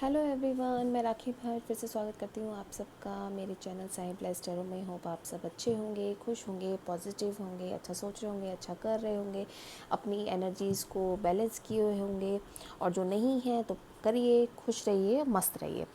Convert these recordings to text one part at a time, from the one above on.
Hello everyone, मैं राखी भट्ट फिर से स्वागत करती हूँ आप सबका मेरे चैनल साई ब्लेस्ड टैरो में। होप आप सब अच्छे होंगे, खुश होंगे, पॉजिटिव होंगे, अच्छा सोच रहे होंगे, अच्छा कर रहे होंगे, अपनी एनर्जीज़ को बैलेंस किए हुए होंगे। और जो नहीं है तो करिए, खुश रहिए, मस्त रहिए।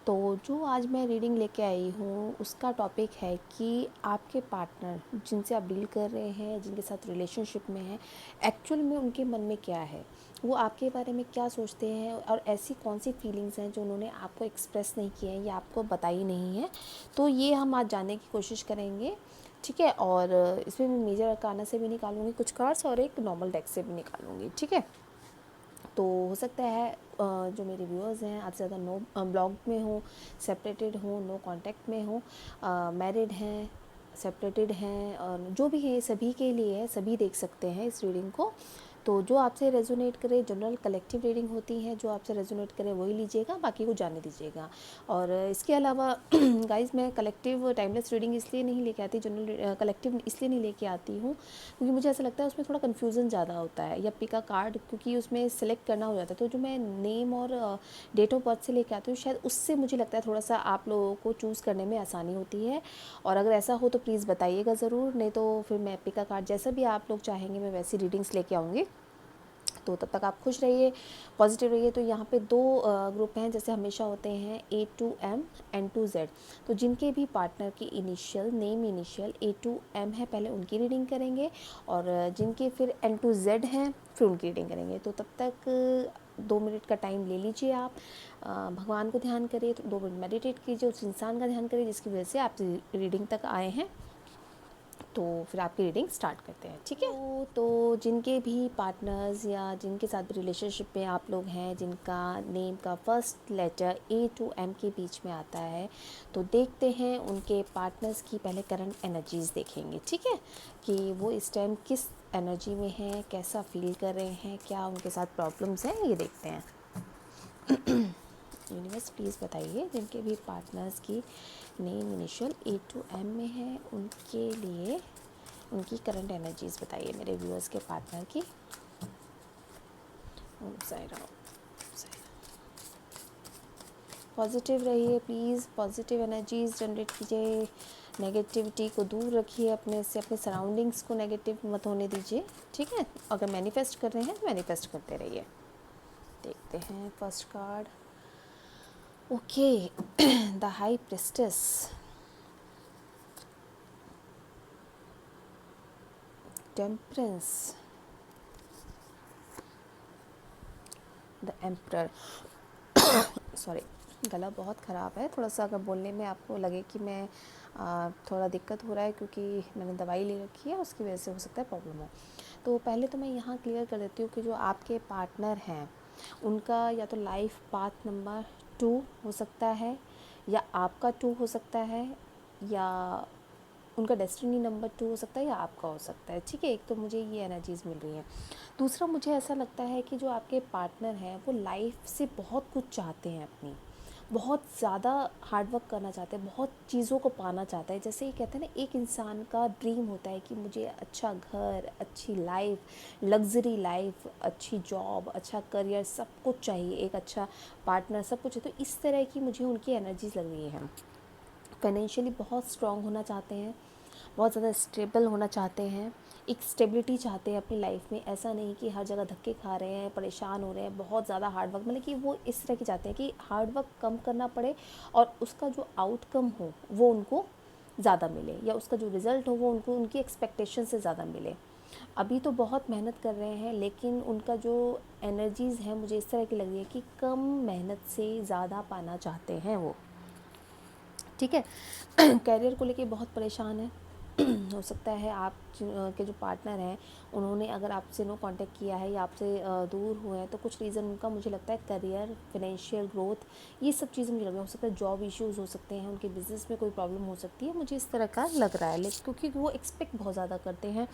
तो जो आज मैं रीडिंग लेके आई हूँ उसका टॉपिक है कि आपके पार्टनर जिनसे आप डील कर रहे हैं, जिनके साथ रिलेशनशिप में हैं, एक्चुअल में उनके मन में क्या है, वो आपके बारे में क्या सोचते हैं और ऐसी कौन सी फीलिंग्स हैं जो उन्होंने आपको एक्सप्रेस नहीं किए हैं या आपको बताई नहीं है। तो ये हम आज जानने की कोशिश करेंगे, ठीक है। और इसमें मैं मेजर अरकाना से भी निकालूंगी कुछ कार्ड्स और एक नॉर्मल डेक से भी निकालूंगी, ठीक है। तो हो सकता है जो मेरे व्यूअर्स हैं आज ज़्यादा नो ब्लॉग में हो, सेपरेटेड हो, नो कांटेक्ट में हो, मैरिड हैं, सेपरेटेड हैं, और जो भी है सभी के लिए है, सभी देख सकते हैं इस रीडिंग को। तो जो आपसे रेजोनेट करे, जनरल कलेक्टिव रीडिंग होती है, जो आपसे रेजोनेट करे वही लीजिएगा, बाकी को जाने दीजिएगा। और इसके अलावा गाइस मैं कलेक्टिव टाइमलेस रीडिंग इसलिए नहीं लेके आती, जनरल कलेक्टिव इसलिए नहीं लेके आती हूँ क्योंकि मुझे ऐसा लगता है उसमें थोड़ा कन्फ्यूज़न ज़्यादा होता है, या पिक अ कार्ड क्योंकि उसमें सेलेक्ट करना हो जाता है। तो जो मैं नेम और डेट ऑफ बर्थ से लेके आती हूँ शायद उससे मुझे लगता है थोड़ा सा आप लोगों को चूज़ करने में आसानी होती है। और अगर ऐसा हो तो प्लीज़ बताइएगा ज़रूर, नहीं तो फिर मैं पिक अ कार्ड जैसा भी आप लोग चाहेंगे मैं वैसी रीडिंग्स लेके आऊँगी। तो तब तक आप खुश रहिए, पॉजिटिव रहिए। तो यहाँ पे दो ग्रुप हैं जैसे हमेशा होते हैं, A to M N to Z। तो जिनके भी पार्टनर की initial name initial A to M है पहले उनकी रीडिंग करेंगे, और जिनके फिर N to Z हैं फिर उनकी रीडिंग करेंगे। तो तब तक 2 मिनट का टाइम ले लीजिए आप, भगवान को ध्यान करिए, तो 2 मिनट मेडिटेट कीजिए, उस इंसान का ध्यान करिए जिसकी वजह से आप रीडिंग तक आए हैं। तो फिर आपकी रीडिंग स्टार्ट करते हैं, ठीक है। तो जिनके भी पार्टनर्स या जिनके साथ भी रिलेशनशिप में आप लोग हैं, जिनका नेम का first letter A to M के बीच में आता है, तो देखते हैं उनके पार्टनर्स की पहले करंट एनर्जीज़ देखेंगे, ठीक है, कि वो इस टाइम किस एनर्जी में हैं, कैसा फील कर रहे हैं, क्या उनके साथ प्रॉब्लम्स हैं, ये देखते हैं। यूनिवर्स प्लीज़ बताइए जिनके भी पार्टनर्स की name initial A to M में है उनके लिए उनकी करंट एनर्जीज़ बताइए, मेरे व्यूअर्स के पार्टनर की। पॉजिटिव रहिए प्लीज़, पॉजिटिव एनर्जीज़ जनरेट कीजिए, नेगेटिविटी को दूर रखिए अपने से, अपने सराउंडिंग्स को नेगेटिव मत होने दीजिए, ठीक है। अगर मैनिफेस्ट कर रहे हैं तो मैनिफेस्ट करते रहिए। देखते हैं first card. Okay, the high priestess, temperance, the emperor. Sorry, गला बहुत ख़राब है थोड़ा सा, अगर बोलने में आपको लगे कि मैं थोड़ा दिक्कत हो रहा है क्योंकि मैंने दवाई ले रखी है, उसकी वजह से हो सकता है प्रॉब्लम हो। तो पहले तो मैं यहाँ क्लियर कर देती हूँ कि जो आपके पार्टनर हैं उनका या तो लाइफ पाथ नंबर 2 हो सकता है, या आपका 2 हो सकता है, या उनका डेस्टिनी नंबर 2 हो सकता है, या आपका हो सकता है, ठीक है। एक तो मुझे ये एनर्जीज़ मिल रही हैं। दूसरा मुझे ऐसा लगता है कि जो आपके पार्टनर हैं वो लाइफ से बहुत कुछ चाहते हैं, अपनी बहुत ज़्यादा हार्ड वर्क करना चाहते हैं, बहुत चीज़ों को पाना चाहते हैं। जैसे ये कहते हैं ना, एक इंसान का ड्रीम होता है कि मुझे अच्छा घर, अच्छी लाइफ, लग्जरी लाइफ, अच्छी जॉब, अच्छा करियर, सब कुछ चाहिए, एक अच्छा पार्टनर, सब कुछ है। तो इस तरह की मुझे उनकी एनर्जीज़ लग रही है। फाइनेंशियली बहुत स्ट्रॉन्ग होना चाहते हैं, बहुत ज़्यादा स्टेबल होना चाहते हैं, एक स्टेबिलिटी चाहते हैं अपनी लाइफ में। ऐसा नहीं कि हर जगह धक्के खा रहे हैं, परेशान हो रहे हैं, बहुत ज़्यादा हार्ड वर्क, मतलब कि वो इस तरह की चाहते हैं कि हार्ड वर्क कम करना पड़े और उसका जो आउटकम हो वो उनको ज़्यादा मिले, या उसका जो रिज़ल्ट हो वो उनको उनकी एक्सपेक्टेशन से ज़्यादा मिले। अभी तो बहुत मेहनत कर रहे हैं, लेकिन उनका जो एनर्जीज़ है मुझे इस तरह की लग रही है कि कम मेहनत से ज़्यादा पाना चाहते हैं वो, ठीक है। करियर को लेके बहुत परेशान है। हो सकता है आप के जो पार्टनर हैं उन्होंने अगर आपसे नो कांटेक्ट किया है या आपसे दूर हुए हैं, तो कुछ रीज़न उनका मुझे लगता है करियर, फाइनेंशियल ग्रोथ, ये सब चीज़ें मुझे लग रहा है। हो सकता है जॉब इश्यूज़ हो सकते हैं, उनके बिज़नेस में कोई प्रॉब्लम हो सकती है, मुझे इस तरह का लग रहा है। लेकिन क्योंकि वो एक्सपेक्ट बहुत ज़्यादा करते हैं,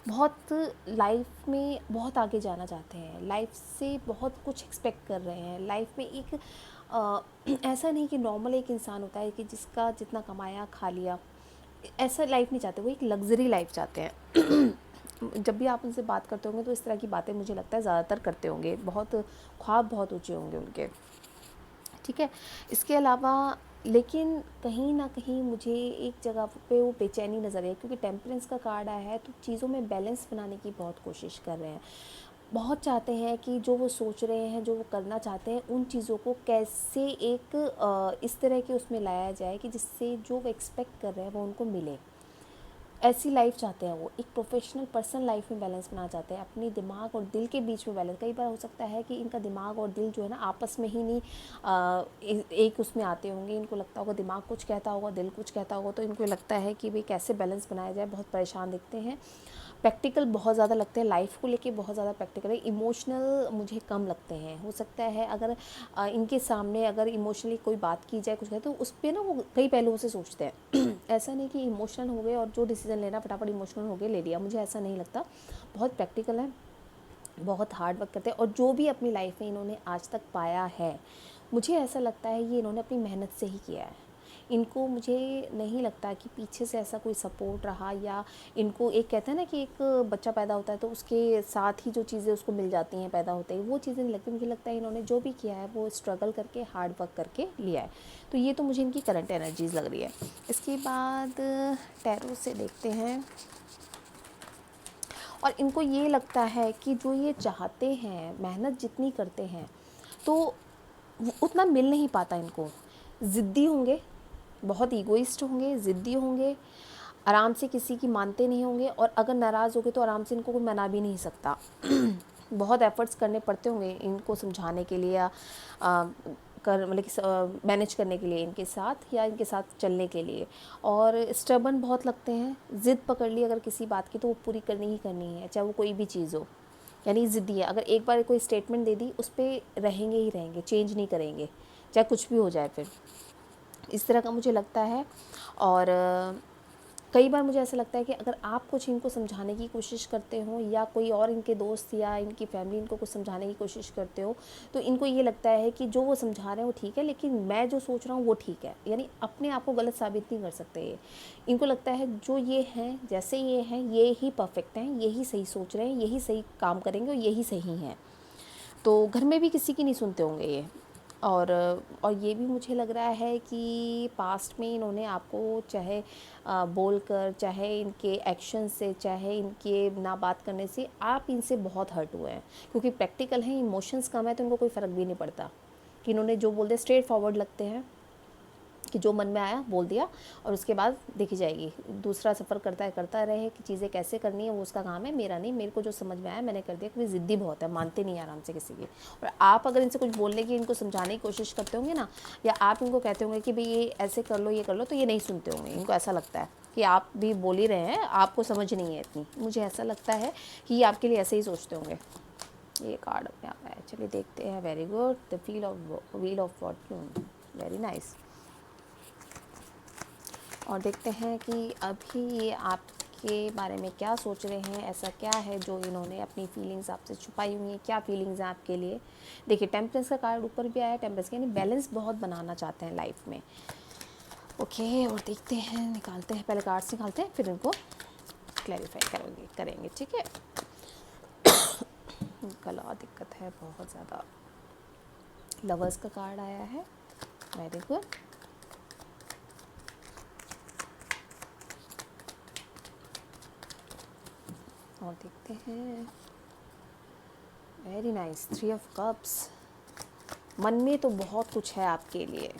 बहुत लाइफ में बहुत आगे जाना चाहते हैं, लाइफ से बहुत कुछ एक्सपेक्ट कर रहे हैं। लाइफ में एक ऐसा नहीं कि नॉर्मल एक इंसान होता है कि जिसका जितना कमाया खा लिया, ऐसा लाइफ नहीं चाहते, वो एक लग्जरी लाइफ चाहते हैं। जब भी आप उनसे बात करते होंगे तो इस तरह की बातें मुझे लगता है ज़्यादातर करते होंगे, बहुत ख्वाब बहुत ऊंचे होंगे उनके, ठीक है। इसके अलावा लेकिन कहीं ना कहीं मुझे एक जगह पे वो बेचैनी नज़र आई, क्योंकि टेम्परेंस का कार्ड आया है तो चीज़ों में बैलेंस बनाने की बहुत कोशिश कर रहे हैं। बहुत चाहते हैं कि जो वो सोच रहे हैं, जो वो करना चाहते हैं, उन चीज़ों को कैसे एक इस तरह के उसमें लाया जाए कि जिससे जो वो एक्सपेक्ट कर रहे हैं वो उनको मिले। ऐसी लाइफ चाहते हैं वो, एक प्रोफेशनल पर्सन लाइफ में बैलेंस बनाना चाहते हैं, अपनी दिमाग और दिल के बीच में बैलेंस। कई बार हो सकता है कि इनका दिमाग और दिल जो है ना आपस में ही नहीं एक उसमें आते होंगे। इनको लगता होगा दिमाग कुछ कहता होगा, दिल कुछ कहता होगा, तो इनको लगता है कि भाई कैसे बैलेंस बनाया जाए। बहुत परेशान दिखते हैं, प्रैक्टिकल बहुत ज़्यादा लगते हैं, लाइफ को लेके बहुत ज़्यादा प्रैक्टिकल है। इमोशनल मुझे कम लगते हैं। हो सकता है अगर इनके सामने अगर इमोशनली कोई बात की जाए कुछ है तो उस पर ना वो कई पहलुओं से सोचते हैं। ऐसा नहीं कि इमोशनल हो गए और जो डिसीजन लेना फटाफट इमोशनल हो गए ले लिया, मुझे ऐसा नहीं लगता। बहुत प्रैक्टिकल है, बहुत हार्ड वर्क करते हैं, और जो भी अपनी लाइफ में इन्होंने आज तक पाया है मुझे ऐसा लगता है ये इन्होंने अपनी मेहनत से ही किया है। इनको मुझे नहीं लगता कि पीछे से ऐसा कोई सपोर्ट रहा, या इनको एक कहते हैं ना कि एक बच्चा पैदा होता है तो उसके साथ ही जो चीज़ें उसको मिल जाती हैं पैदा होते ही, वो चीज़ें नहीं लगती। मुझे लगता है इन्होंने जो भी किया है वो स्ट्रगल करके हार्ड वर्क करके लिया है। तो ये तो मुझे इनकी करंट एनर्जीज़ लग रही है। इसके बाद टैरो से देखते हैं, और इनको ये लगता है कि जो ये चाहते हैं, मेहनत जितनी करते हैं तो उतना मिल नहीं पाता इनको। ज़िद्दी होंगे, बहुत ईगोइस्ट होंगे, ज़िद्दी होंगे, आराम से किसी की मानते नहीं होंगे, और अगर नाराज़ हो गए तो आराम से इनको कोई मना भी नहीं सकता। बहुत एफ़र्ट्स करने पड़ते होंगे इनको समझाने के लिए, या कर मतलब कि मैनेज करने के लिए इनके साथ, या इनके साथ चलने के लिए। और स्टबर्न बहुत लगते हैं, ज़िद पकड़ ली अगर किसी बात की तो वो पूरी करनी ही करनी है, चाहे वो कोई भी चीज़ हो। यानी ज़िद्दी है, अगर एक बार कोई स्टेटमेंट दे दी उस पर रहेंगे ही रहेंगे, चेंज नहीं करेंगे, चाहे कुछ भी हो जाए। फिर इस तरह का मुझे लगता है। और कई बार मुझे ऐसा लगता है कि अगर आप कुछ इनको समझाने की कोशिश करते हो, या कोई और इनके दोस्त या इनकी फैमिली इनको कुछ समझाने की कोशिश करते हो, तो इनको ये लगता है कि जो वो समझा रहे हैं वो ठीक है, लेकिन मैं जो सोच रहा हूँ वो ठीक है। यानी अपने आप को गलत साबित नहीं कर सकते ये। इनको लगता है जो ये हैं, जैसे ये हैं, ये ही परफेक्ट हैं, यही सही सोच रहे हैं, यही सही काम करेंगे और यही सही हैं। तो घर में भी किसी की नहीं सुनते होंगे ये। और ये भी मुझे लग रहा है कि पास्ट में इन्होंने आपको चाहे बोलकर, चाहे इनके एक्शन से, चाहे इनके ना बात करने से आप इनसे बहुत हर्ट हुए हैं। क्योंकि प्रैक्टिकल हैं, इमोशंस कम है, तो इनको कोई फ़र्क भी नहीं पड़ता कि इन्होंने जो बोल दिया, स्ट्रेट फॉरवर्ड लगते हैं कि जो मन में आया बोल दिया, और उसके बाद देखी जाएगी। दूसरा सफ़र करता रहे कि चीज़ें कैसे करनी है वो उसका काम है, मेरा नहीं। मेरे को जो समझ में आया मैंने कर दिया। क्योंकि ज़िद्दी बहुत है, मानते नहीं आराम से किसी की। और आप अगर इनसे कुछ बोलने की, इनको समझाने की कोशिश करते होंगे ना, या आप इनको कहते होंगे कि भाई ये ऐसे कर लो, ये कर लो, तो ये नहीं सुनते होंगे। इनको ऐसा लगता है कि आप भी बोल ही रहे हैं, आपको समझ नहीं है इतनी। मुझे ऐसा लगता है कि ये आपके लिए ऐसे ही सोचते होंगे। ये कार्ड अपने आप है, चलिए देखते हैं। Very good, the wheel of Fortune, very nice. और देखते हैं कि अभी ये आपके बारे में क्या सोच रहे हैं, ऐसा क्या है जो इन्होंने अपनी फीलिंग्स आपसे छुपाई हुई हैं, क्या फीलिंग्स हैं आपके लिए। देखिए टेम्परेंस का कार्ड ऊपर भी आया है, टेम्परेंस यानी बैलेंस बहुत बनाना चाहते हैं लाइफ में। ओके, और देखते हैं, निकालते हैं, पहले कार्ड्स निकालते हैं फिर इनको क्लैरिफाई करेंगे, ठीक है। गला दिक्कत है बहुत ज़्यादा। लवर्स का कार्ड आया है, वेरी गुड। और देखते हैं, वेरी नाइस, 3 ऑफ कप्स। मन में तो बहुत कुछ है आपके लिए,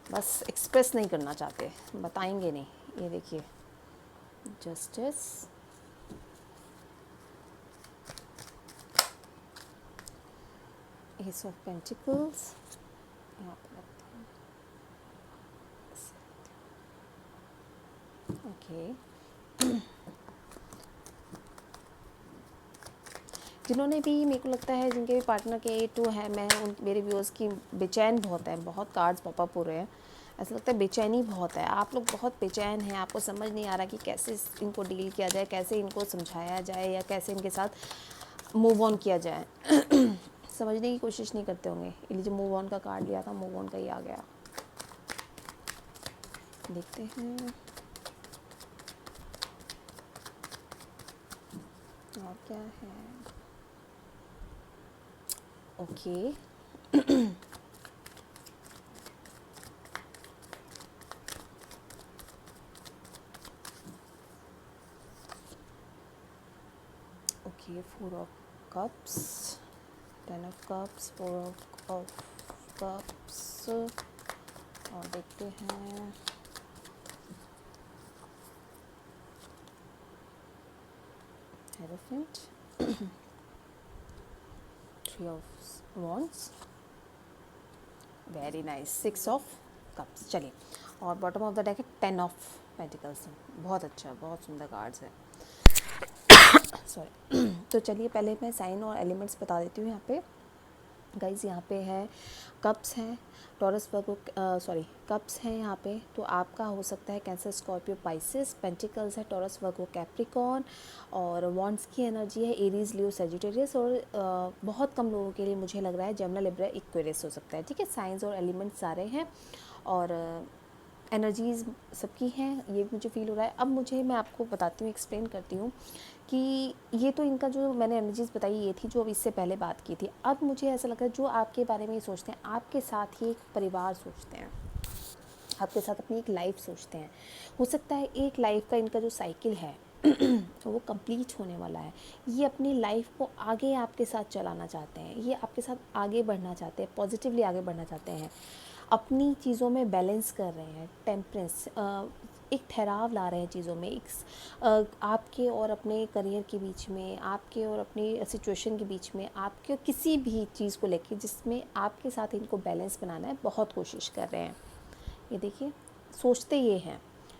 बस एक्सप्रेस नहीं करना चाहते, बताएंगे नहीं। ये देखिए, जस्टिस, एस ऑफ पेंटिकल्स, यहाँ पर रखते हैं। ओके, जिन्होंने भी, मेरे को लगता है जिनके भी पार्टनर के A2 है, मैं उन मेरे व्यूअर्स की बेचैन बहुत है, बहुत कार्ड्स पॉपअप हो रहे हैं। ऐसा लगता है बेचैनी बहुत है, आप लोग बहुत बेचैन हैं। आपको समझ नहीं आ रहा कि कैसे इनको डील किया जाए, कैसे इनको समझाया जाए, या कैसे इनके साथ मूव ऑन किया जाए। समझने की कोशिश नहीं करते होंगे। ये जो मूव ऑन का कार्ड लिया था, मूव ऑन का ही आ गया। देखते हैं और क्या है। Okay, okay, 4 of Cups, 10 of Cups, 4 of Cups, और देखते हैं Hierophant, 3 of Wands, very nice, 6 of Cups। चलिए, और बॉटम ऑफ द डेक है 10 of Pentacles। बहुत अच्छा, बहुत सुंदर कार्ड्स है। सॉरी। तो चलिए पहले मैं साइन और एलिमेंट्स बता देती हूँ। यहाँ पे गाइज, यहाँ पे है कप्स हैं, टॉरस वर्गो, सॉरी कप्स हैं यहाँ पे, तो आपका हो सकता है कैंसर, स्कॉर्पियो, पाइसिस। पेंटिकल्स है टॉरस वर्गो, कैप्रिकॉर्न, और वॉन्ड्स की एनर्जी है एरीज, लियो, सेजिटेरियस, और बहुत कम लोगों के लिए मुझे लग रहा है जेमिनी, लिब्रा, एक्वेरियस हो सकता है। ठीक है, साइंस और एलिमेंट्स सारे हैं और एनर्जीज़ सबकी हैं, ये मुझे फील हो रहा है। अब मैं आपको बताती हूँ, एक्सप्लेन करती हूँ कि ये तो इनका जो मैंने एनर्जीज़ बताई ये थी जो अब इससे पहले बात की थी। अब मुझे ऐसा लग रहा है जो आपके बारे में ये सोचते हैं, आपके साथ ही एक परिवार सोचते हैं, आपके साथ अपनी एक लाइफ सोचते हैं। हो सकता है एक लाइफ का इनका जो साइकिल है वो कंप्लीट होने वाला है। ये अपनी लाइफ को आगे आपके साथ चलाना चाहते हैं, ये आपके साथ आगे बढ़ना चाहते हैं, पॉजिटिवली आगे बढ़ना चाहते हैं, अपनी चीज़ों में बैलेंस कर रहे हैं, टेम्परेंस, एक ठहराव ला रहे हैं चीज़ों में, एक आपके और अपने करियर के बीच में, आपके और अपनी सिचुएशन के बीच में, आपके किसी भी चीज़ को लेके जिसमें आपके साथ इनको बैलेंस बनाना है, बहुत कोशिश कर रहे हैं। ये देखिए, सोचते ये हैं।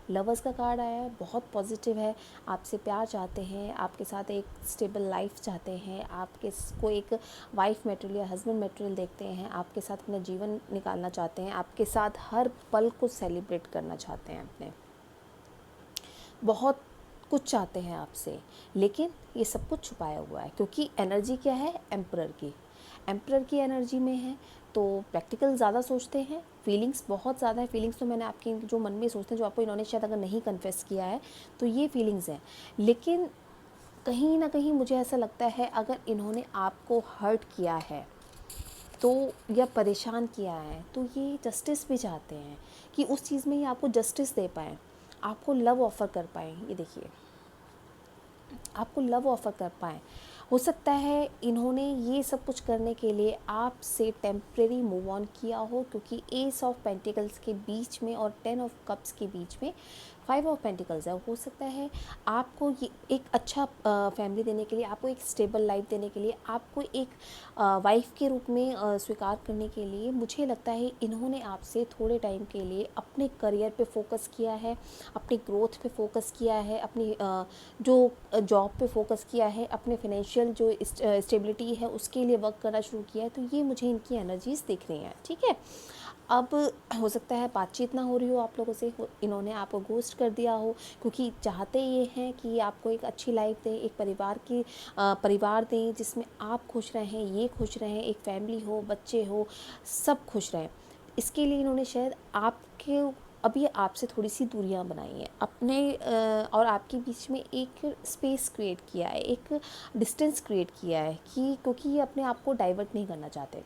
लवर्स का कार्ड आया है, बहुत पॉजिटिव है, आपसे प्यार चाहते हैं, आपके साथ एक स्टेबल लाइफ चाहते हैं, आपके को एक वाइफ मटेरियल या हस्बैंड मटेरियल देखते हैं, आपके साथ अपना जीवन निकालना चाहते हैं, आपके साथ हर पल को सेलिब्रेट करना चाहते हैं, अपने बहुत कुछ चाहते हैं आपसे, लेकिन ये सब कुछ छुपाया हुआ है क्योंकि एनर्जी क्या है, एम्परर की एनर्जी में है। तो प्रैक्टिकल ज़्यादा सोचते हैं, फीलिंग्स बहुत ज़्यादा है। फीलिंग्स तो मैंने आपके जो मन में सोचते हैं, जो आपको इन्होंने शायद अगर नहीं कन्फेस किया है तो ये फीलिंग्स हैं, लेकिन कहीं ना कहीं मुझे ऐसा लगता है अगर इन्होंने आपको हर्ट किया है तो, या परेशान किया है, तो ये जस्टिस भी चाहते हैं कि उस चीज़ में ये आपको जस्टिस दे पाएँ, आपको लव ऑफ़र कर पाएँ। ये देखिए, आपको लव ऑफ़र कर पाएँ। हो सकता है इन्होंने ये सब कुछ करने के लिए आपसे टेम्परेरी मूव ऑन किया हो, क्योंकि एस ऑफ पेंटिकल्स के बीच में और 10 ऑफ कप्स के बीच में 5 ऑफ पेंटिकल्स है। हो सकता है आपको ये एक अच्छा फैमिली देने के लिए, आपको एक स्टेबल लाइफ देने के लिए, आपको एक वाइफ के रूप में स्वीकार करने के लिए, मुझे लगता है इन्होंने आपसे थोड़े टाइम के लिए अपने करियर पे फोकस किया है, अपनी ग्रोथ पे फोकस किया है, अपनी जो जॉब पे फोकस किया है, अपने फाइनेंशियल जो स्टेबिलिटी है उसके लिए वर्क करना शुरू किया है। तो ये मुझे इनकी एनर्जीज़ दिख रही हैं। ठीक है, अब हो सकता है बातचीत ना हो रही हो आप लोगों से, इन्होंने आपको घोस्ट कर दिया हो, क्योंकि चाहते ये हैं कि आपको एक अच्छी लाइफ दें, एक परिवार दें जिसमें आप खुश रहें, ये खुश रहें, एक फैमिली हो, बच्चे हो, सब खुश रहें। इसके लिए इन्होंने शायद आपके अब ये आपसे थोड़ी सी दूरियां बनाई हैं, अपने और आपके बीच में एक स्पेस क्रिएट किया है, एक डिस्टेंस क्रिएट किया है, कि क्योंकि ये अपने आप को डाइवर्ट नहीं करना चाहते,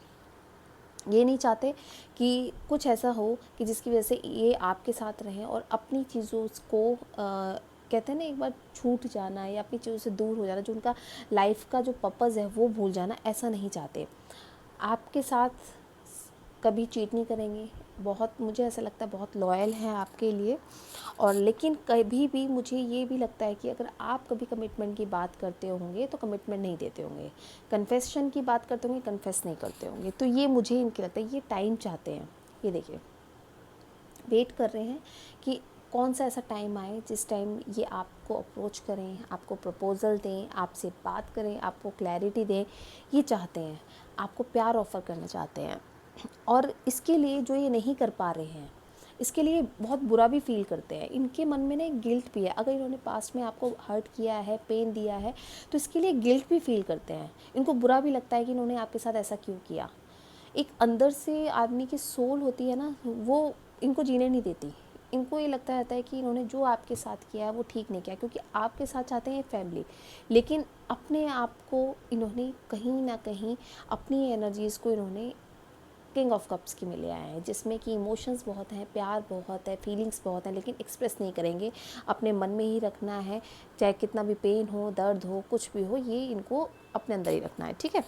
ये नहीं चाहते कि कुछ ऐसा हो कि जिसकी वजह से ये आपके साथ रहें और अपनी चीज़ों को कहते हैं ना, एक बार छूट जाना या अपनी चीज़ों से दूर हो जाना, जो उनका लाइफ का जो पर्पज़ है वो भूल जाना, ऐसा नहीं चाहते। आपके साथ कभी चीट नहीं करेंगे, बहुत मुझे ऐसा लगता है बहुत लॉयल हैं आपके लिए। और लेकिन कभी भी मुझे ये भी लगता है कि अगर आप कभी कमिटमेंट की बात करते होंगे तो कमिटमेंट नहीं देते होंगे, कन्फेशन की बात करते होंगे, कन्फेस नहीं करते होंगे। तो ये मुझे इनके लगता है ये टाइम चाहते हैं, ये देखिए वेट कर रहे हैं कि कौन सा ऐसा टाइम आए जिस टाइम ये आपको अप्रोच करें, आपको प्रपोज़ल दें, आपसे बात करें, आपको क्लैरिटी दें। ये चाहते हैं, आपको प्यार ऑफ़र करना चाहते हैं। और इसके लिए जो ये नहीं कर पा रहे हैं, इसके लिए बहुत बुरा भी फील करते हैं। इनके मन में ना एक गिल्ट भी है, अगर इन्होंने पास्ट में आपको हर्ट किया है, पेन दिया है, तो इसके लिए गिल्ट भी फील करते हैं। इनको बुरा भी लगता है कि इन्होंने आपके साथ ऐसा क्यों किया। एक अंदर से आदमी की सोल होती है ना, वो इनको जीने नहीं देती। इनको ये लगता रहता है कि इन्होंने जो आपके साथ किया है वो ठीक नहीं किया, क्योंकि आपके साथ चाहते हैं फैमिली, लेकिन अपने आप को इन्होंने कहीं ना कहीं, अपनी एनर्जीज़ को इन्होंने किंग ऑफ कप्स की मिले आए हैं, जिसमें कि इमोशंस बहुत हैं, प्यार बहुत है, फीलिंग्स बहुत हैं, लेकिन एक्सप्रेस नहीं करेंगे, अपने मन में ही रखना है। चाहे कितना भी पेन हो, दर्द हो, कुछ भी हो, ये इनको अपने अंदर ही रखना है, ठीक है।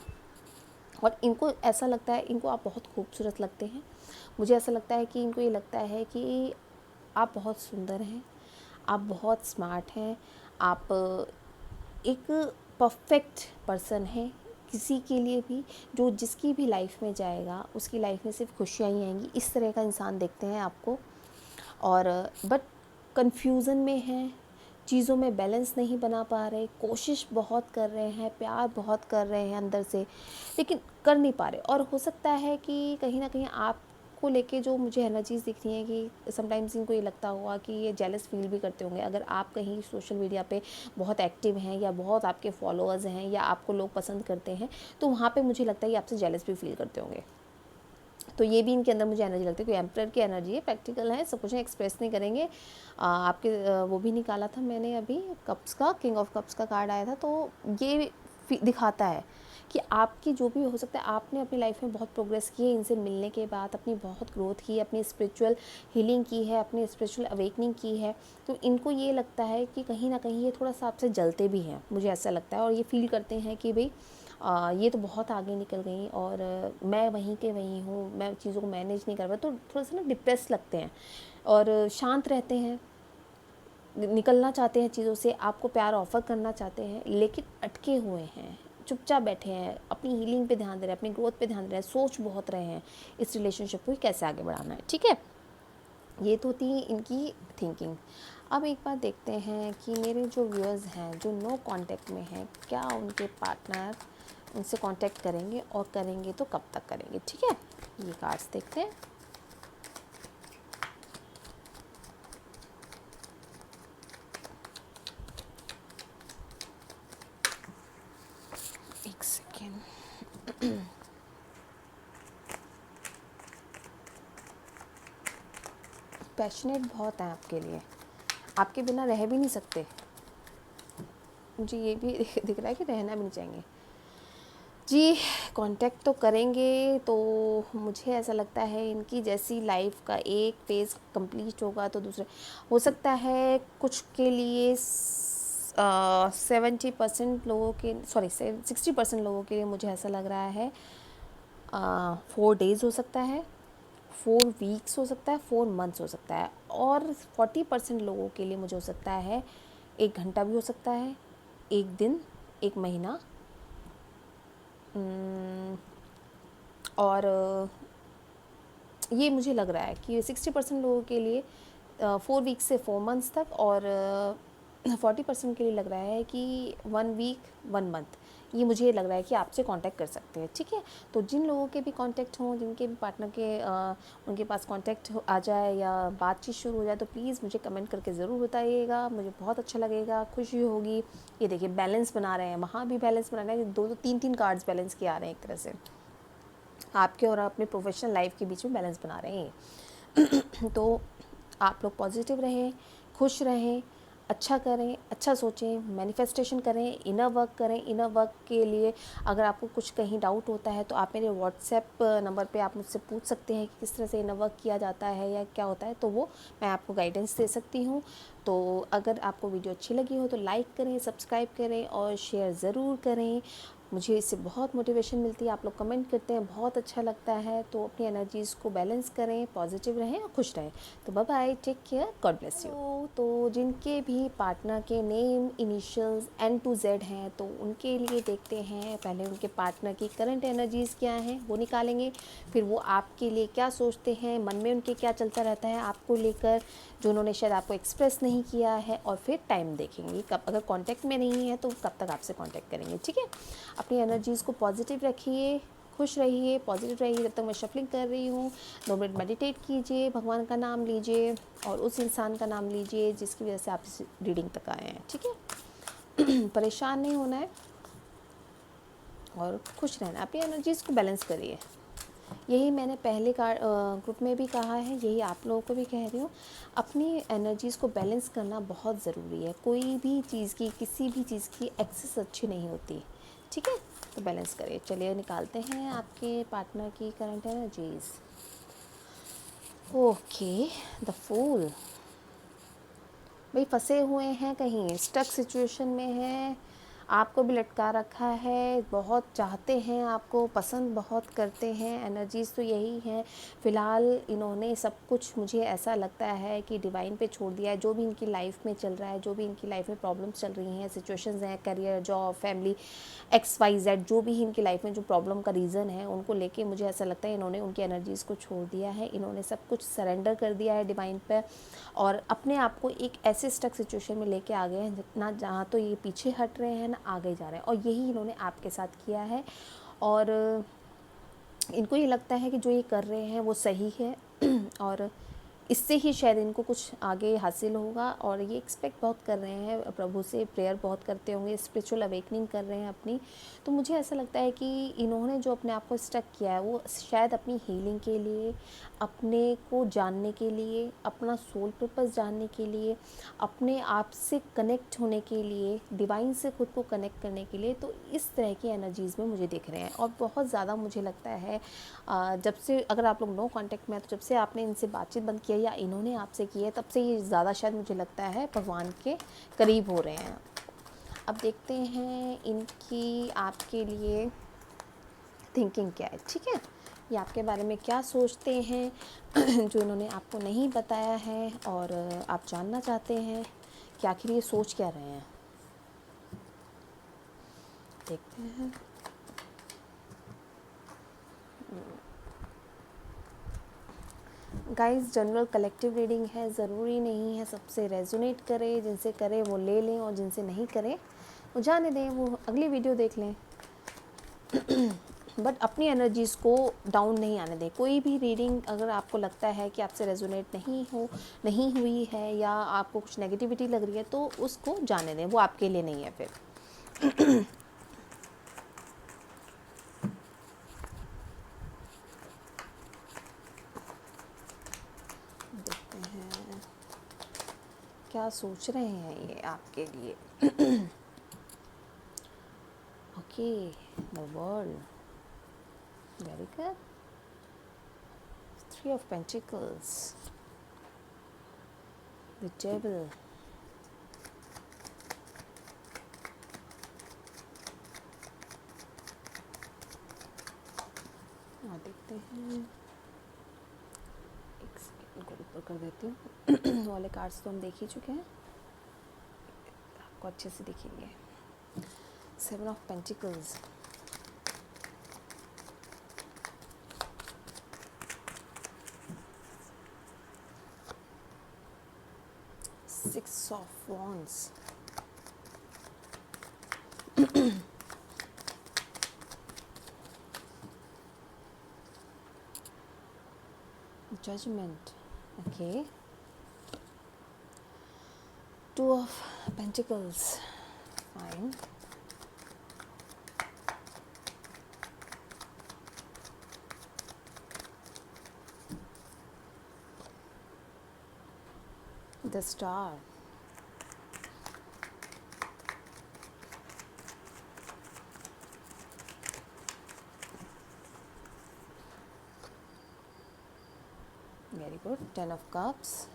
और इनको ऐसा लगता है, इनको आप बहुत खूबसूरत लगते हैं। मुझे ऐसा लगता है कि इनको ये लगता है कि आप बहुत सुंदर हैं, आप बहुत स्मार्ट हैं, आप एक परफेक्ट पर्सन हैं किसी के लिए भी, जो जिसकी भी लाइफ में जाएगा उसकी लाइफ में सिर्फ खुशियाँ ही आएंगी, इस तरह का इंसान देखते हैं आपको। और बट कंफ्यूजन में हैं, चीज़ों में बैलेंस नहीं बना पा रहे, कोशिश बहुत कर रहे हैं, प्यार बहुत कर रहे हैं अंदर से, लेकिन कर नहीं पा रहे। और हो सकता है कि कहीं ना कहीं आपको लेके जो मुझे एनर्जीज़ दिख रही हैं कि समटाइम्स इनको ये लगता होगा कि ये जेलस फील भी करते होंगे। अगर आप कहीं सोशल मीडिया पे बहुत एक्टिव हैं या बहुत आपके फॉलोअर्स हैं या आपको लोग पसंद करते हैं, तो वहाँ पे मुझे लगता है ये आपसे जेलस भी फील करते होंगे। तो ये भी इनके अंदर मुझे एनर्जी लगती है, कोई एम्परर की एनर्जी है, प्रैक्टिकल है, सब कुछ एक्सप्रेस नहीं करेंगे। आपके वो भी निकाला था मैंने अभी कप्स का, किंग ऑफ कप्स का कार्ड आया था, तो ये दिखाता है कि आपकी जो भी हो सकता है, आपने अपनी लाइफ में बहुत प्रोग्रेस की है इनसे मिलने के बाद, अपनी बहुत ग्रोथ की है, अपनी स्पिरिचुअल हीलिंग की है, अपनी स्पिरिचुअल अवेकनिंग की है। तो इनको ये लगता है कि कहीं ना कहीं ये थोड़ा सा आपसे जलते भी हैं, मुझे ऐसा लगता है। और ये फील करते हैं कि भाई ये तो बहुत आगे निकल गई और मैं वहीं के वहीं हूँ, मैं चीज़ों को मैनेज नहीं कर पा, तो थोड़ा सा ना डिप्रेस लगते हैं और शांत रहते हैं, निकलना चाहते हैं चीज़ों से, आपको प्यार ऑफ़र करना चाहते हैं, लेकिन अटके हुए हैं, चुपचाप बैठे हैं, अपनी हीलिंग पे ध्यान दे रहे हैं, अपनी ग्रोथ पे ध्यान दे रहे हैं, सोच बहुत रहे हैं इस रिलेशनशिप को कैसे आगे बढ़ाना है, ठीक है। ये तो होती है इनकी थिंकिंग। अब एक बात देखते हैं कि मेरे जो व्यूअर्स हैं जो नो कांटेक्ट में हैं, क्या उनके पार्टनर उनसे कांटेक्ट करेंगे, और करेंगे तो कब तक करेंगे, ठीक है। ये कार्ड्स देखते हैं। एक सेकेंड। पैशनेट बहुत है आपके लिए, आपके बिना रह भी नहीं सकते। मुझे ये भी दिख रहा है कि रहना भी नहीं चाहेंगे जी। कांटेक्ट तो करेंगे, तो मुझे ऐसा लगता है इनकी जैसी लाइफ का एक फेज़ कंप्लीट होगा तो दूसरे हो सकता है कुछ के लिए 70% लोगों के, सॉरी 60% लोगों के लिए मुझे ऐसा लग रहा है 4 डेज़ हो सकता है, 4 वीक्स हो सकता है, 4 मंथ्स हो सकता है, और 40% लोगों के लिए मुझे हो सकता है 1 घंटा भी हो सकता है, 1 दिन, 1 महीना, और ये मुझे लग रहा है कि 60% लोगों के लिए 4 वीक्स से 4 मंथ्स तक, और 40% के लिए लग रहा है कि 1 वीक 1 मंथ। ये मुझे लग रहा है कि आपसे कांटेक्ट कर सकते हैं, ठीक है। तो जिन लोगों के भी कांटेक्ट हों, जिनके भी पार्टनर के उनके पास कांटेक्ट आ जाए या बातचीत शुरू हो जाए, तो प्लीज़ मुझे कमेंट करके ज़रूर बताइएगा, मुझे बहुत अच्छा लगेगा, खुशी होगी। ये देखिए बैलेंस बना रहे हैं, वहाँ भी बैलेंस बना रहे हैं, 2 3 कार्ड्स बैलेंस के आ रहे हैं, एक तरह से आपके और अपने प्रोफेशनल लाइफ के बीच में बैलेंस बना रहे हैं। तो आप लोग पॉजिटिव रहें, खुश रहें, अच्छा करें, अच्छा सोचें, मैनिफेस्टेशन करें, इनर वर्क करें। इनर वर्क के लिए अगर आपको कुछ कहीं डाउट होता है तो आप मेरे व्हाट्सएप नंबर पे आप मुझसे पूछ सकते हैं कि किस तरह से इनर वर्क किया जाता है या क्या होता है, तो वो मैं आपको गाइडेंस दे सकती हूँ। तो अगर आपको वीडियो अच्छी लगी हो तो लाइक करें, सब्सक्राइब करें और शेयर ज़रूर करें। मुझे इससे बहुत मोटिवेशन मिलती है, आप लोग कमेंट करते हैं, बहुत अच्छा लगता है। तो अपनी एनर्जीज़ को बैलेंस करें, पॉजिटिव रहें और खुश रहें। तो bye bye, take care, God bless you. तो जिनके भी पार्टनर के name initials N to Z हैं, तो उनके लिए देखते हैं पहले उनके पार्टनर की करंट एनर्जीज़ क्या हैं वो निकालेंगे, फिर वो आपके लिए क्या सोचते हैं, मन में उनके क्या चलता रहता है आपको लेकर, जो उन्होंने शायद आपको एक्सप्रेस नहीं किया है, और फिर टाइम देखेंगे कब, अगर कांटेक्ट में नहीं है तो कब तक आपसे कांटेक्ट करेंगे, ठीक है। अपनी एनर्जीज़ को पॉजिटिव रखिए, खुश रहिए, पॉजिटिव रहिए। जब तक मैं शफलिंग कर रही हूँ 2 मिनट मेडिटेट कीजिए, भगवान का नाम लीजिए और उस इंसान का नाम लीजिए जिसकी वजह से आप इस रीडिंग तक आए हैं, ठीक है। परेशान नहीं होना है और खुश रहना है, अपनी एनर्जीज़ को बैलेंस करिए। यही मैंने पहले ग्रुप में भी कहा है, यही आप लोगों को भी कह रही हूँ, अपनी एनर्जीज़ को बैलेंस करना बहुत ज़रूरी है। कोई भी चीज़ की, किसी भी चीज़ की एक्सेस अच्छी नहीं होती, ठीक है। तो बैलेंस करिए। चलिए निकालते हैं आपके पार्टनर की current energies. Okay, the fool. भाई फंसे हुए हैं, कहीं स्टक सिचुएशन में हैं, आपको भी लटका रखा है, बहुत चाहते हैं, आपको पसंद बहुत करते हैं। एनर्जीज़ तो यही हैं। फ़िलहाल इन्होंने सब कुछ, मुझे ऐसा लगता है कि डिवाइन पे छोड़ दिया है। जो भी इनकी लाइफ में चल रहा है, जो भी इनकी लाइफ में प्रॉब्लम्स चल रही हैं, सिचुएशंस हैं, करियर, जॉब, फैमिली, XYZ, जो भी इनकी लाइफ में जो प्रॉब्लम का रीज़न है, उनको लेके मुझे ऐसा लगता है इन्होंने उनकी एनर्जीज़ को छोड़ दिया है। इन्होंने सब कुछ सरेंडर कर दिया है डिवाइन पे, और अपने आप को एक ऐसे स्टक सिचुएशन में लेके आ गए हैं ना, जहाँ तो ये पीछे हट रहे हैं ना आगे जा रहे हैं। और यही इन्होंने आपके साथ किया है, और इनको ये लगता है कि जो ये कर रहे हैं वो सही है, और इससे ही शायद इनको कुछ आगे हासिल होगा। और ये एक्सपेक्ट बहुत कर रहे हैं प्रभु से, प्रेयर बहुत करते होंगे, स्पिरिचुअल अवेकनिंग कर रहे हैं अपनी। तो मुझे ऐसा लगता है कि इन्होंने जो अपने आप को स्टक किया है, वो शायद अपनी हीलिंग के लिए, अपने को जानने के लिए, अपना सोल पर्पस जानने के लिए, अपने आप से कनेक्ट होने के लिए, डिवाइन से खुद को कनेक्ट करने के लिए, तो इस तरह की एनर्जीज़ में मुझे दिख रहे हैं। और बहुत ज़्यादा मुझे लगता है जब से, अगर आप लोग नो कांटेक्ट में हैं, तो जब से आपने इनसे बातचीत बंद किया या इन्होंने आपसे की है, तब से ये ज़्यादा शायद मुझे लगता है भगवान के करीब हो रहे हैं। अब देखते हैं इनकी आपके लिए थिंकिंग क्या है, ठीक है। ये आपके बारे में क्या सोचते हैं जो इन्होंने आपको नहीं बताया है, और आप जानना चाहते हैं कि आखिर ये सोच क्या रहे हैं। देखते हैं। गाइस, जनरल कलेक्टिव रीडिंग है, ज़रूरी नहीं है सबसे रेजोनेट करे। जिनसे करे वो ले लें, और जिनसे नहीं करे वो जाने दें, वो अगली वीडियो देख लें। बट अपनी एनर्जीज़ को डाउन नहीं आने दें। कोई भी रीडिंग अगर आपको लगता है कि आपसे रेजोनेट नहीं हुई है, या आपको कुछ नेगेटिविटी लग रही है, तो उसको जाने दें, वो आपके लिए नहीं है फिर। देखते हैं क्या सोच रहे हैं ये आपके लिए। Okay, the world, very good. 3 of Pentacles, the Devil, और देखते हैं, एक सेकेंड इनको ऊपर कर देती हूँ। वाले कार्ड्स तो हम देख ही चुके हैं, आपको अच्छे से दिखेंगे। 7 of Pentacles, Six of Wands, Judgment, okay, 2 of Pentacles, fine, the Star, very good, 10 of Cups,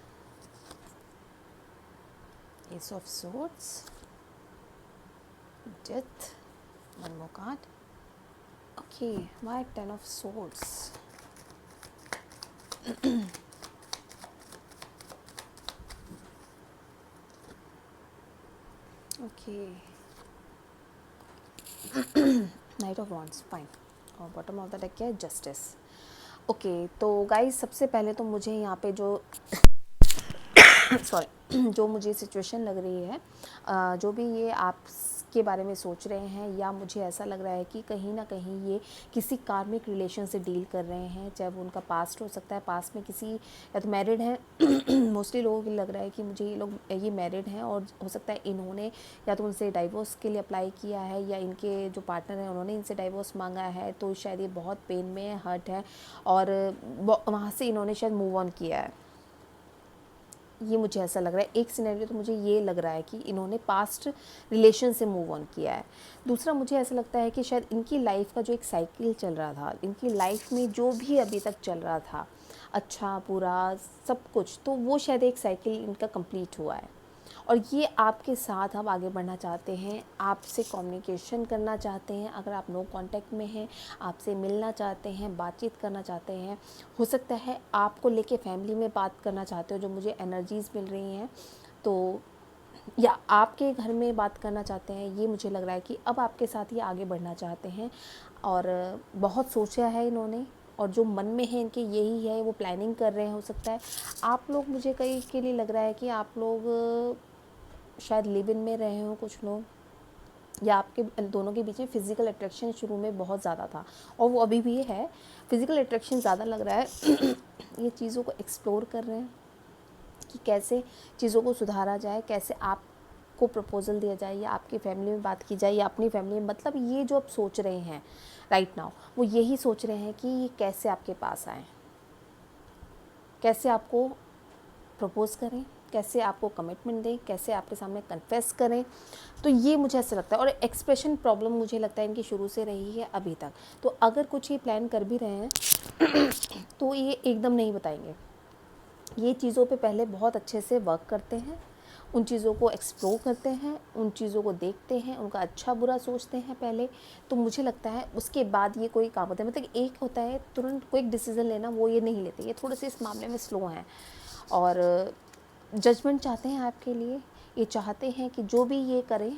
Ace of Swords, Death, one more card. Okay, why 10 of Swords? Okay, Knight of Wands, fine, और bottom of the deck क्या है, justice. Okay, तो guys सबसे पहले तो मुझे यहाँ पे जो सॉरी जो मुझे सिचुएशन लग रही है, जो भी ये आप के बारे में सोच रहे हैं, या मुझे ऐसा लग रहा है कि कहीं ना कहीं ये किसी कार्मिक रिलेशन से डील कर रहे हैं, चाहे वो उनका पास्ट हो सकता है, पास्ट में किसी, या तो मैरिड है। मोस्टली लोगों को लग रहा है कि मुझे ये मैरिड हैं, और हो सकता है इन्होंने या तो उनसे डाइवोर्स के लिए अप्लाई किया है, या इनके जो पार्टनर हैं उन्होंने इनसे डाइवोर्स मांगा है, तो शायद ये बहुत पेन में हर्ट है, और वहाँ से इन्होंने शायद मूव ऑन किया है। ये मुझे ऐसा लग रहा है। एक सिनेरियो तो मुझे ये लग रहा है कि इन्होंने पास्ट रिलेशन से मूव ऑन किया है। दूसरा मुझे ऐसा लगता है कि शायद इनकी लाइफ का जो एक साइकिल चल रहा था, इनकी लाइफ में जो भी अभी तक चल रहा था, अच्छा बुरा सब कुछ, तो वो शायद एक साइकिल इनका कंप्लीट हुआ है और ये आपके साथ अब आगे बढ़ना चाहते हैं, आपसे कम्युनिकेशन करना चाहते हैं। अगर आप नो कांटेक्ट में हैं, आपसे मिलना चाहते हैं, बातचीत करना चाहते हैं, हो सकता है आपको लेके फैमिली में बात करना चाहते हो, जो मुझे एनर्जीज़ मिल रही हैं, तो या आपके घर में बात करना चाहते हैं। ये मुझे लग रहा है कि अब आपके साथ ये आगे बढ़ना चाहते हैं और बहुत सोचा है इन्होंने, और जो मन में है इनके यही है, वो प्लानिंग कर रहे हैं। हो सकता है आप लोग, मुझे कई के लिए लग रहा है कि आप लोग शायद लिव इन में रहे हो कुछ लोग, या आपके दोनों के बीच में फ़िज़िकल अट्रैक्शन शुरू में बहुत ज़्यादा था और वो अभी भी है। फ़िज़िकल अट्रैक्शन ज़्यादा लग रहा है। ये चीज़ों को एक्सप्लोर कर रहे हैं कि कैसे चीज़ों को सुधारा जाए, कैसे आपको प्रपोज़ल दिया जाए, या आपकी फैमिली में बात की जाए, या अपनी फैमिली में, मतलब ये जो आप सोच रहे हैं राइट नाउ, वो यही सोच रहे हैं कि ये कैसे आपके पास आएँ, कैसे आपको प्रपोज़ करें, कैसे आपको कमिटमेंट दें, कैसे आपके सामने कन्फेस करें। तो ये मुझे ऐसा लगता है। और एक्सप्रेशन प्रॉब्लम मुझे लगता है इनकी शुरू से रही है अभी तक। तो अगर कुछ ये प्लान कर भी रहे हैं तो ये एकदम नहीं बताएंगे। ये चीज़ों पे पहले बहुत अच्छे से वर्क करते हैं, उन चीज़ों को एक्सप्लोर करते हैं, उन चीज़ों को देखते हैं, उनका अच्छा बुरा सोचते हैं पहले। तो मुझे लगता है उसके बाद ये कोई काम होता है। मतलब एक होता है तुरंत कोई डिसीज़न लेना, वो ये नहीं लेते, ये थोड़े से इस मामले में स्लो हैं और जजमेंट चाहते हैं आपके लिए। ये चाहते हैं कि जो भी ये करें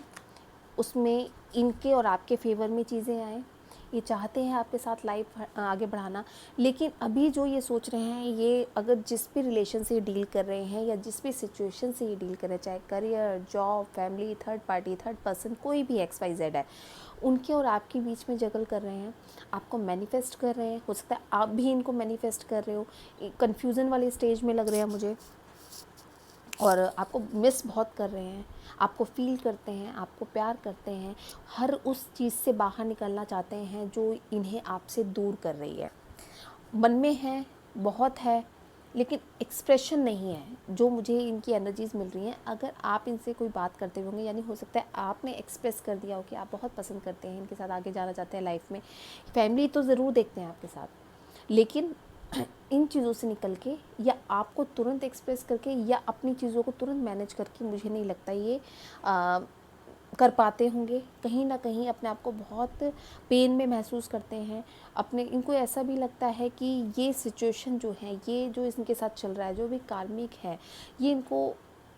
उसमें इनके और आपके फेवर में चीज़ें आएँ। ये चाहते हैं आपके साथ लाइफ आगे बढ़ाना। लेकिन अभी जो ये सोच रहे हैं, ये अगर जिस भी रिलेशन से डील कर रहे हैं या जिस भी सिचुएशन से ये डील कर रहे हैं, चाहे career, job, family, third party, third person, कोई भी XYZ है, उनके और आपके बीच में जगल कर रहे हैं, आपको मैनिफेस्ट कर रहे हैं। हो सकता है आप भी इनको मैनिफेस्ट कर रहे हो। कन्फ्यूज़न वाली स्टेज में लग रहे हैं मुझे, और आपको मिस बहुत कर रहे हैं, आपको फ़ील करते हैं, आपको प्यार करते हैं, हर उस चीज़ से बाहर निकलना चाहते हैं जो इन्हें आपसे दूर कर रही है। मन में है, बहुत है, लेकिन एक्सप्रेशन नहीं है जो मुझे इनकी एनर्जीज़ मिल रही हैं। अगर आप इनसे कोई बात करते होंगे, यानी हो सकता है आपने एक्सप्रेस कर दिया हो कि आप बहुत पसंद करते हैं, इनके साथ आगे जाना चाहते हैं लाइफ में, फैमिली तो ज़रूर देखते हैं आपके साथ, लेकिन इन चीज़ों से निकल के या आपको तुरंत एक्सप्रेस करके या अपनी चीज़ों को तुरंत मैनेज करके, मुझे नहीं लगता ये कर पाते होंगे। कहीं ना कहीं अपने आप को बहुत पेन में महसूस करते हैं। अपने इनको ऐसा भी लगता है कि ये सिचुएशन जो है, ये जो इनके साथ चल रहा है, जो भी कार्मिक है, ये इनको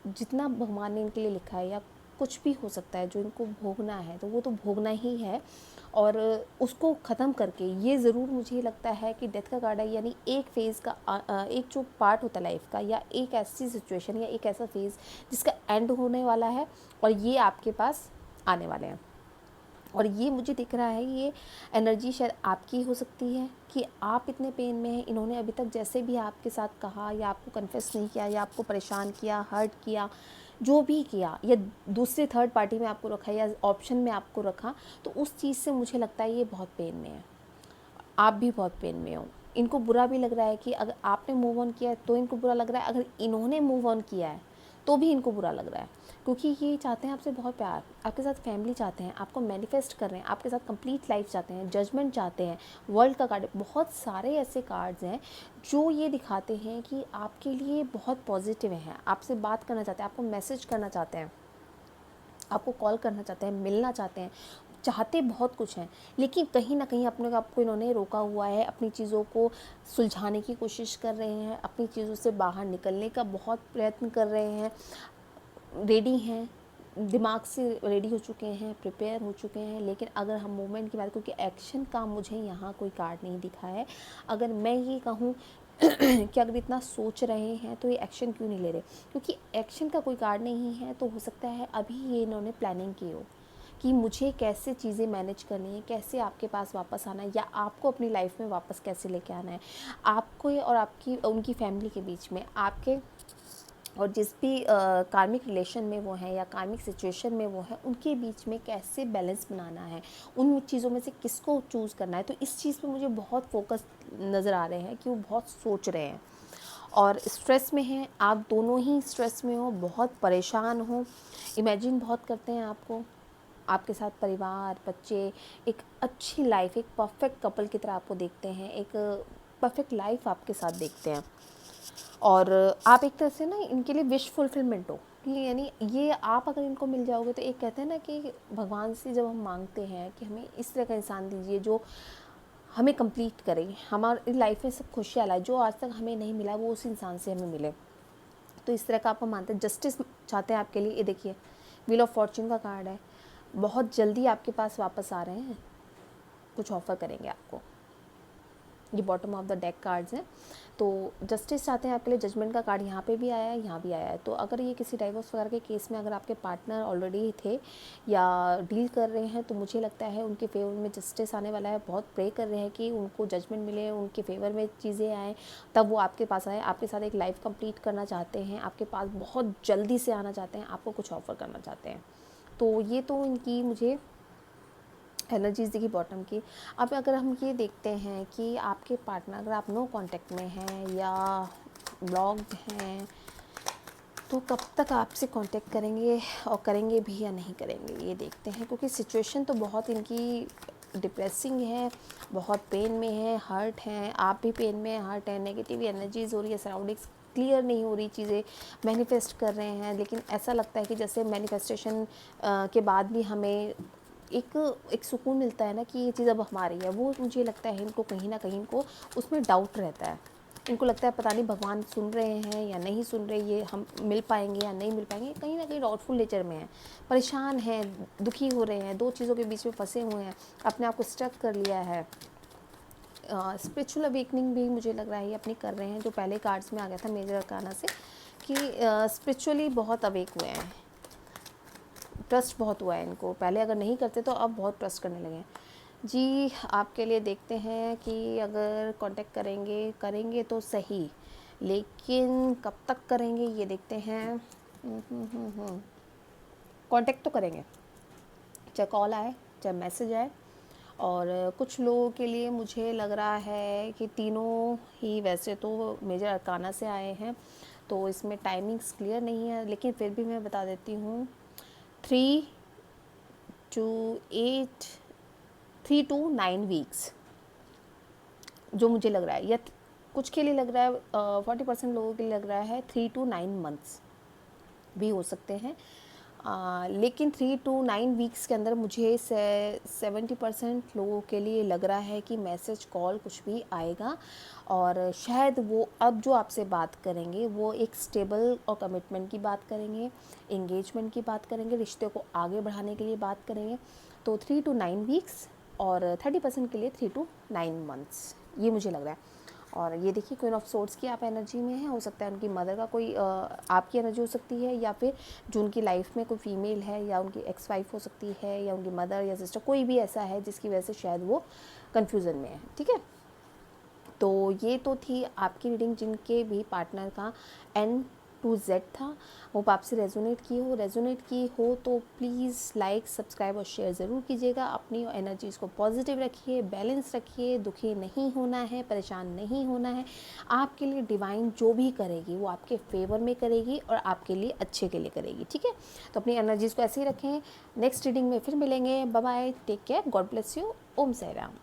जितना भगवान ने इनके लिए लिखा है या कुछ भी हो सकता है जो इनको भोगना है, तो वो तो भोगना ही है। और उसको ख़त्म करके ये ज़रूर मुझे लगता है कि डेथ का कार्ड है, यानी एक फेज़ का एक जो पार्ट होता है लाइफ का, या एक ऐसी सिचुएशन या एक ऐसा फेज़ जिसका एंड होने वाला है और ये आपके पास आने वाले हैं। और ये मुझे दिख रहा है, ये एनर्जी शायद आपकी हो सकती है कि आप इतने पेन में हैं। इन्होंने अभी तक जैसे भी आपके साथ कहा, या आपको कन्फेस नहीं किया, या आपको परेशान किया, हर्ट किया, जो भी किया, या दूसरे थर्ड पार्टी में आपको रखा या ऑप्शन में आपको रखा, तो उस चीज़ से मुझे लगता है ये बहुत पेन में है। आप भी बहुत पेन में हो। इनको बुरा भी लग रहा है कि अगर आपने मूव ऑन किया है तो इनको बुरा लग रहा है, अगर इन्होंने मूव ऑन किया है तो भी इनको बुरा लग रहा है, क्योंकि ये चाहते हैं आपसे बहुत प्यार, आपके साथ फैमिली चाहते हैं, आपको मैनिफेस्ट कर रहे हैं, आपके साथ कंप्लीट लाइफ चाहते हैं, जजमेंट चाहते हैं, वर्ल्ड का कार्ड, बहुत सारे ऐसे कार्ड्स हैं जो ये दिखाते हैं कि आपके लिए बहुत पॉजिटिव हैं, आपसे बात करना चाहते हैं, आपको मैसेज करना चाहते हैं, आपको कॉल करना चाहते हैं, मिलना चाहते हैं, चाहते बहुत कुछ हैं। लेकिन कहीं ना कहीं अपने आप को इन्होंने रोका हुआ है, अपनी चीज़ों को सुलझाने की कोशिश कर रहे हैं, अपनी चीज़ों से बाहर निकलने का बहुत प्रयत्न कर रहे हैं, रेडी हैं, दिमाग से रेडी हो चुके हैं, प्रिपेयर हो चुके हैं। लेकिन अगर हम मूवमेंट की बात, क्योंकि एक्शन का मुझे यहाँ कोई कार्ड नहीं दिखा है, अगर मैं ये कहूँ कि अगर इतना सोच रहे हैं तो ये एक्शन क्यों नहीं ले रहे, क्योंकि एक्शन का कोई कार्ड नहीं है। तो हो सकता है अभी ये इन्होंने प्लानिंग की हो कि मुझे कैसे चीज़ें मैनेज करनी है, कैसे आपके पास वापस आना है, या आपको अपनी लाइफ में वापस कैसे लेके आना है, आपको और आपकी उनकी फैमिली के बीच में, आपके और जिस भी कार्मिक रिलेशन में वो हैं या कार्मिक सिचुएशन में वो हैं, उनके बीच में कैसे बैलेंस बनाना है, उन चीज़ों में से किसको चूज़ करना है। तो इस चीज़ पे मुझे बहुत फोकस नज़र आ रहे हैं कि वो बहुत सोच रहे हैं। और स्ट्रेस में हैं, आप दोनों ही स्ट्रेस में हो, बहुत परेशान हो, इमेजिन बहुत करते हैं आपको, आपके साथ परिवार, बच्चे, एक अच्छी लाइफ, एक परफेक्ट कपल की तरह आपको देखते हैं, एक परफेक्ट लाइफ आपके साथ देखते हैं। और आप एक तरह से ना इनके लिए विश फुलफिलमेंट हो कि यानी ये आप अगर इनको मिल जाओगे तो एक कहते हैं ना कि भगवान से जब हम मांगते हैं कि हमें इस तरह का इंसान दीजिए जो हमें कंप्लीट करे, हमारी लाइफ में सब खुशियाँ लाए, जो आज तक हमें नहीं मिला वो उस इंसान से हमें मिले, तो इस तरह का आप मानते हैं। जस्टिस चाहते हैं आपके लिए, ये देखिए व्हील ऑफ फॉर्च्यून का कार्ड है, बहुत जल्दी आपके पास वापस आ रहे हैं, कुछ ऑफ़र करेंगे आपको, ये bottom of the deck cards हैं। तो जस्टिस चाहते हैं आपके लिए, जजमेंट का कार्ड यहाँ पे भी आया है, यहाँ भी आया है। तो अगर ये किसी डाइवोर्स वगैरह के केस में अगर आपके पार्टनर ऑलरेडी थे या डील कर रहे हैं तो मुझे लगता है उनके फेवर में जस्टिस आने वाला है। बहुत प्रे कर रहे हैं कि उनको जजमेंट मिले, उनके फेवर में चीज़ें आएँ, तब वो आपके पास आए, आपके साथ एक लाइफ कंप्लीट करना चाहते हैं, आपके पास बहुत जल्दी से आना चाहते हैं, आपको कुछ ऑफ़र करना चाहते हैं। तो ये तो इनकी मुझे एनर्जीज देखी बॉटम की। अब अगर हम ये देखते हैं कि आपके पार्टनर अगर आप नो कांटेक्ट में हैं या ब्लॉक्ड हैं तो कब तक आपसे कांटेक्ट करेंगे और करेंगे भी या नहीं करेंगे, ये देखते हैं। क्योंकि सिचुएशन तो बहुत इनकी डिप्रेसिंग है, बहुत पेन में है, हर्ट हैं, आप भी पेन में हर्ट है, नेगेटिव एनर्जीज हो रही है, सराउंडिंग्स क्लियर नहीं हो रही, चीज़ें मैनिफेस्ट कर रहे हैं, लेकिन ऐसा लगता है कि जैसे मैनिफेस्टेशन के बाद भी हमें एक सुकून मिलता है ना कि ये चीज़ अब हमारी है, वो मुझे लगता है इनको कहीं ना कहीं इनको उसमें डाउट रहता है। इनको लगता है पता नहीं भगवान सुन रहे हैं या नहीं सुन रहे, ये हम मिल पाएंगे या नहीं मिल पाएंगे, कहीं ना कहीं डाउटफुल नेचर में है, परेशान हैं, दुखी हो रहे हैं, दो चीज़ों के बीच में फंसे हुए हैं, अपने आप को स्टक कर लिया है। स्पिरिचुअल अवेकनिंग भी मुझे लग रहा है ये अपनी कर रहे हैं, जो पहले कार्ड्स में आ गया था मेजर अरकाना से कि स्पिरिचुअली बहुत अवेक हुए हैं, ट्रस्ट बहुत हुआ है इनको, पहले अगर नहीं करते तो अब बहुत ट्रस्ट करने लगे हैं। जी आपके लिए देखते हैं कि अगर कांटेक्ट करेंगे तो सही, लेकिन कब तक करेंगे ये देखते हैं। कांटेक्ट तो करेंगे, चाहे कॉल आए चाहे मैसेज आए। और कुछ लोगों के लिए मुझे लग रहा है कि तीनों ही वैसे तो मेजर अरकाना से आए हैं, तो इसमें टाइमिंग्स क्लियर नहीं है, लेकिन फिर भी मैं बता देती हूँ 3 to 9 वीक्स जो मुझे लग रहा है, या कुछ के लिए लग रहा है 40% लोगों के लिए लग रहा है 3 to 9 मंथ्स भी हो सकते हैं। लेकिन 3 to 9 वीक्स के अंदर मुझे 70% लोगों के लिए लग रहा है कि मैसेज कॉल कुछ भी आएगा, और शायद वो अब जो आपसे बात करेंगे वो एक स्टेबल और कमिटमेंट की बात करेंगे, एंगेजमेंट की बात करेंगे, रिश्ते को आगे बढ़ाने के लिए बात करेंगे। तो 3 to 9 वीक्स और 30% के लिए 3 to 9 मंथ्स, ये मुझे लग रहा है। और ये देखिए क्वीन ऑफ सोर्ड्स की आप एनर्जी में है, हो सकता है उनकी मदर का कोई आपकी एनर्जी हो सकती है, या फिर जो उनकी लाइफ में कोई फीमेल है या उनकी एक्स वाइफ हो सकती है, या उनकी मदर या सिस्टर, कोई भी ऐसा है जिसकी वजह से शायद वो कन्फ्यूज़न में है। ठीक है, तो ये तो थी आपकी रीडिंग जिनके भी पार्टनर का N to Z था। होप आपसे रेजोनेट की हो तो प्लीज़ लाइक सब्सक्राइब और शेयर ज़रूर कीजिएगा। अपनी एनर्जीज़ को पॉजिटिव रखिए, बैलेंस रखिए, दुखी नहीं होना है, परेशान नहीं होना है। आपके लिए डिवाइन जो भी करेगी वो आपके फेवर में करेगी और आपके लिए अच्छे के लिए करेगी। ठीक है, तो अपनी एनर्जीज़ को ऐसे ही रखें। नेक्स्ट रीडिंग में फिर मिलेंगे। Bye bye, take care, God bless you, Om Sai Ram.